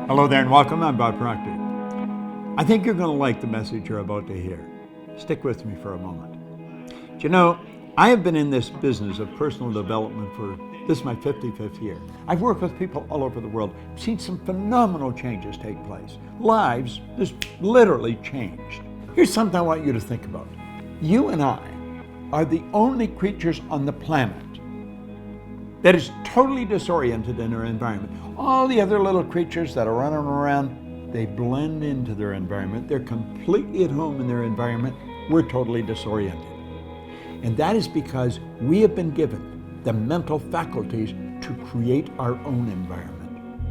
Hello there and welcome. I'm Bob Proctor. I think you're going to like the message you're about to hear. Stick with me for a moment. Do you know, I have been in this business of personal development this is my 55th year. I've worked with people all over the world, seen some phenomenal changes take place. Lives just literally changed. Here's something I want you to think about. You and I are the only creatures on the planet that is totally disoriented in our environment. All the other little creatures that are running around, they blend into their environment. They're completely at home in their environment. We're totally disoriented. And that is because we have been given the mental faculties to create our own environment.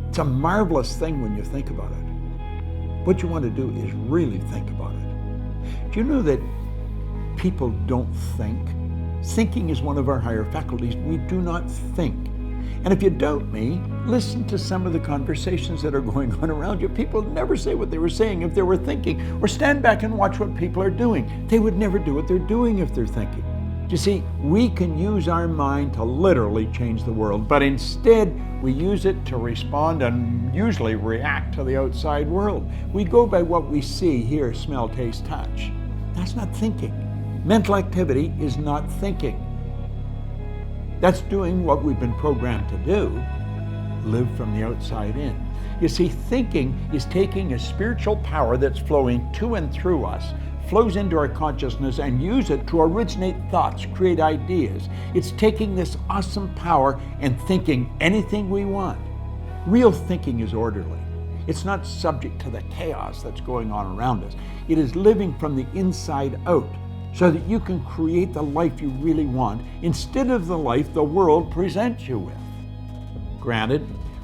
It's a marvelous thing when you think about it. What you want to do is really think about it. Do you know that people don't think? Thinking is one of our higher faculties. We do not think. And if you doubt me, listen to some of the conversations that are going on around you. People never say what they were saying if they were thinking, or stand back and watch what people are doing. They would never do what they're doing if they're thinking. You see, we can use our mind to literally change the world, but instead we use it to respond and usually react to the outside world. We go by what we see, hear, smell, taste, touch. That's not thinking. Mental activity is not thinking. That's doing what we've been programmed to do, live from the outside in. You see, thinking is taking a spiritual power that's flowing to and through us, flows into our consciousness, and use it to originate thoughts, create ideas. It's taking this awesome power and thinking anything we want. Real thinking is orderly. It's not subject to the chaos that's going on around us. It is living from the inside out, so that you can create the life you really want instead of the life the world presents you with. Granted,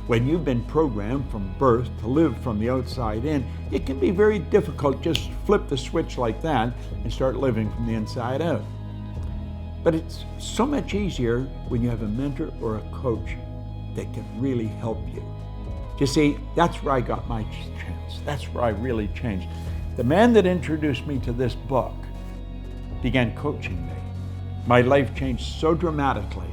when you've been programmed from birth to live from the outside in, it can be very difficult just flip the switch like that and start living from the inside out. But it's so much easier when you have a mentor or a coach that can really help you. You see, that's where I got my chance. That's where I really changed. The man that introduced me to this book began coaching me. My life changed so dramatically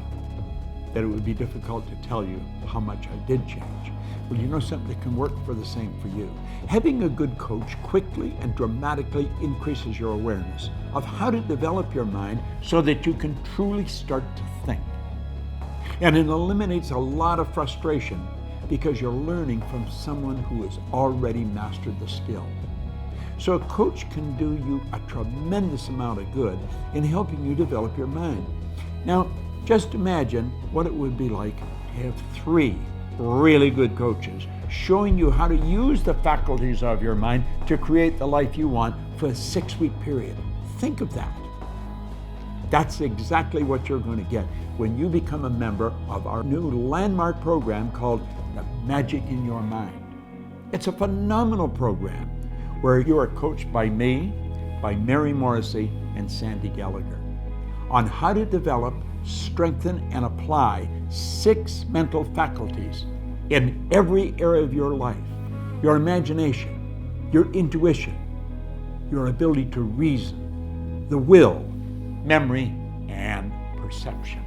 that it would be difficult to tell you how much I did change. Well, you know something that can work for the same for you. Having a good coach quickly and dramatically increases your awareness of how to develop your mind so that you can truly start to think. And it eliminates a lot of frustration because you're learning from someone who has already mastered the skill. So a coach can do you a tremendous amount of good in helping you develop your mind. Now, just imagine what it would be like to have 3 really good coaches showing you how to use the faculties of your mind to create the life you want for a 6-week period. Think of that. That's exactly what you're going to get when you become a member of our new landmark program called The Magic in Your Mind. It's a phenomenal program where you are coached by me, by Mary Morrissey, and Sandy Gallagher on how to develop, strengthen, and apply 6 mental faculties in every area of your life. Your imagination, your intuition, your ability to reason, the will, memory, and perception.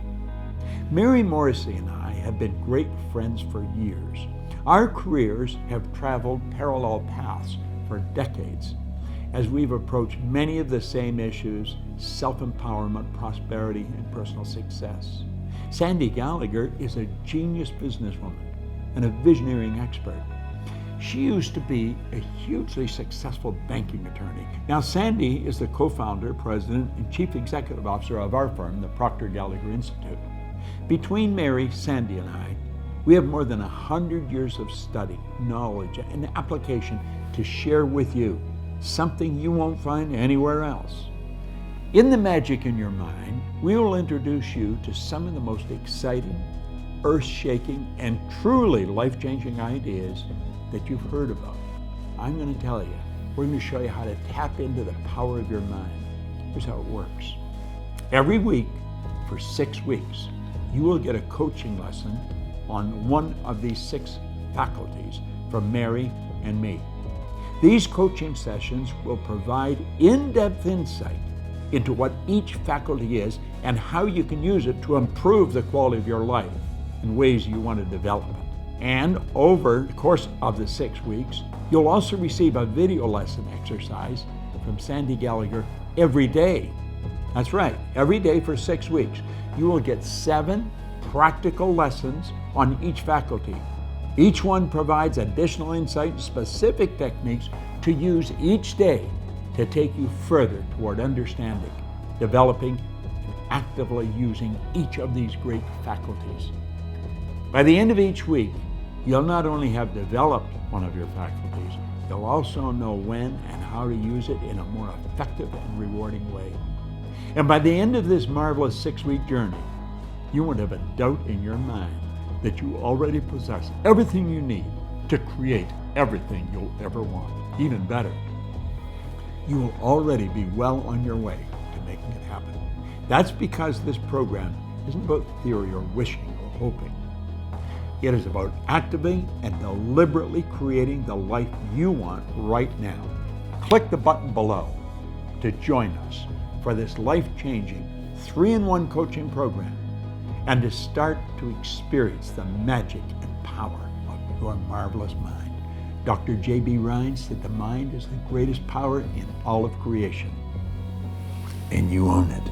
Mary Morrissey and I have been great friends for years. Our careers have traveled parallel paths for decades as we've approached many of the same issues: self-empowerment, prosperity, and personal success. Sandy Gallagher is a genius businesswoman and a visionary expert. She used to be a hugely successful banking attorney. Now Sandy is the co-founder, president, and chief executive officer of our firm, the Proctor Gallagher Institute. Between Mary, Sandy, and I, we have more than 100 years of study, knowledge, and application to share with you, something you won't find anywhere else. In The Magic in Your Mind, we will introduce you to some of the most exciting, earth-shaking, and truly life-changing ideas that you've heard about. I'm going to tell you, we're going to show you how to tap into the power of your mind. Here's how it works. Every week for 6 weeks, you will get a coaching lesson on one of these 6 faculties from Mary and me. These coaching sessions will provide in-depth insight into what each faculty is and how you can use it to improve the quality of your life in ways you want to develop it. And over the course of the 6 weeks, you'll also receive a video lesson exercise from Sandy Gallagher every day. That's right, every day for 6 weeks. You will get 7 practical lessons on each faculty. Each one provides additional insight and specific techniques to use each day to take you further toward understanding, developing, and actively using each of these great faculties. By the end of each week, you'll not only have developed one of your faculties, you'll also know when and how to use it in a more effective and rewarding way. And by the end of this marvelous 6-week journey, you won't have a doubt in your mind that you already possess everything you need to create everything you'll ever want. Even better, you will already be well on your way to making it happen. That's because this program isn't about theory or wishing or hoping. It is about actively and deliberately creating the life you want right now. Click the button below to join us for this life-changing 3-in-1 coaching program and to start to experience the magic and power of your marvelous mind. Dr. J.B. Ryan said the mind is the greatest power in all of creation, and you own it.